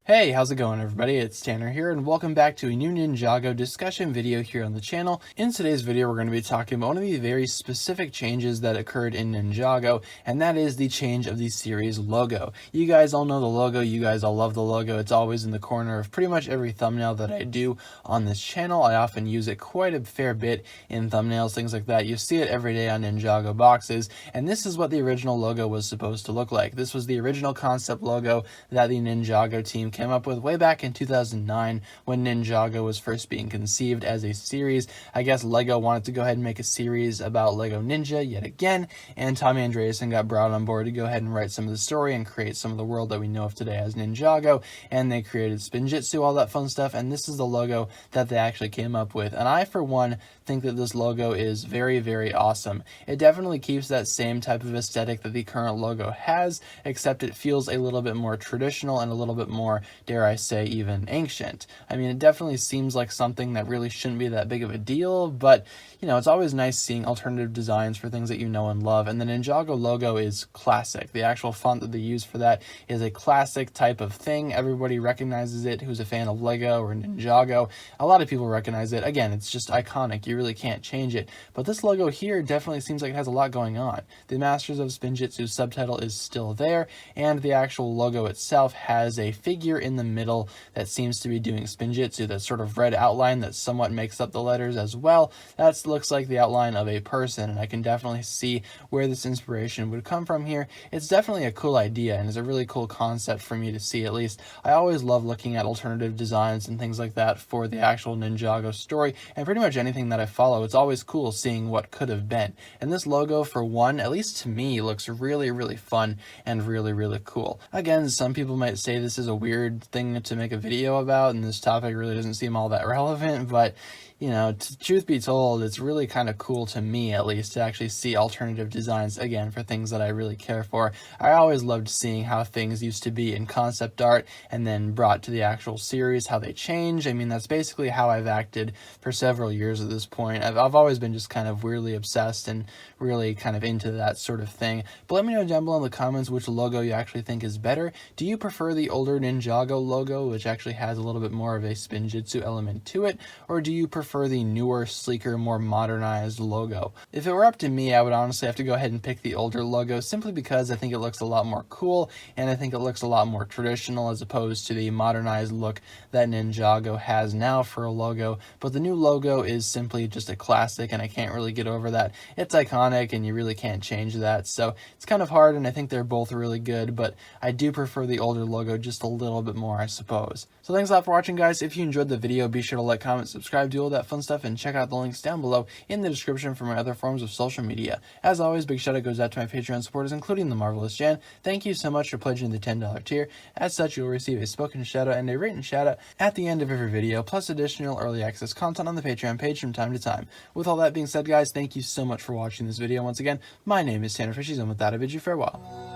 Hey, how's it going everybody? It's Tanner here and welcome back to a new Ninjago discussion video here on the channel. In today's video, we're going to be talking about one of the very specific changes that occurred in Ninjago, and that is the change of the series logo. You guys all know the logo, you guys all love the logo. It's always in the corner of pretty much every thumbnail that I do on this channel. I often use it quite a fair bit in thumbnails, things like that. You see it every day on Ninjago boxes, and this is what the original logo was supposed to look like. This was the original concept logo that the Ninjago team came up with way back in 2009 when Ninjago was first being conceived as a series. I guess Lego wanted to go ahead and make a series about Lego Ninja yet again, and Tommy Andreasen got brought on board to go ahead and write some of the story and create some of the world that we know of today as Ninjago, and they created Spinjitzu, all that fun stuff, and this is the logo that they actually came up with. And I, for one, think that this logo is very, very awesome. It definitely keeps that same type of aesthetic that the current logo has, except it feels a little bit more traditional and a little bit more, dare I say, even ancient. I mean, it definitely seems like something that really shouldn't be that big of a deal, but you know, it's always nice seeing alternative designs for things that you know and love, and the Ninjago logo is classic. The actual font that they use for that is a classic type of thing. Everybody recognizes it who's a fan of Lego or Ninjago. A lot of people recognize it. Again, it's just iconic. You really can't change it. But this logo here definitely seems like it has a lot going on. The Masters of Spinjitzu subtitle is still there, and the actual logo itself has a figure in the middle that seems to be doing Spinjitzu. That sort of red outline that somewhat makes up the letters as well. That looks like the outline of a person, and I can definitely see where this inspiration would come from here. It's definitely a cool idea, and it's a really cool concept for me to see, at least. I always love looking at alternative designs and things like that for the actual Ninjago story, and pretty much anything that I follow. It's always cool seeing what could have been. And this logo, for one, at least to me, looks really, really fun and really, really cool. Again, some people might say this is a weird thing to make a video about, and this topic really doesn't seem all that relevant, but you know, truth be told, it's really kind of cool to me, at least, to actually see alternative designs, again, for things that I really care for. I always loved seeing how things used to be in concept art and then brought to the actual series, how they change. I mean, that's basically how I've acted for several years at this point. I've always been just kind of weirdly obsessed and really kind of into that sort of thing. But let me know down below in the comments which logo you actually think is better. Do you prefer the older Ninjago logo, which actually has a little bit more of a Spinjitzu element to it, or do you prefer the newer, sleeker, more modernized logo? If it were up to me, I would honestly have to go ahead and pick the older logo, simply because I think it looks a lot more cool, and I think it looks a lot more traditional as opposed to the modernized look that Ninjago has now for a logo. But the new logo is simply just a classic, and I can't really get over that. It's iconic, and you really can't change that, so it's kind of hard, and I think they're both really good, but I do prefer the older logo just a little bit more, I suppose. So thanks a lot for watching, guys. If you enjoyed the video, be sure to like, comment, subscribe, do all that fun stuff, and check out the links down below in the description for my other forms of social media. As always, big shout out goes out to my Patreon supporters, including the Marvelous Jan. Thank you so much for pledging the $10 tier. As such, you'll receive a spoken shout out and a written shout out at the end of every video, plus additional early access content on the Patreon page from time to time. With all that being said, guys, thank you so much for watching this video. Once again, my name is TannerFishies, and with that, I bid you farewell.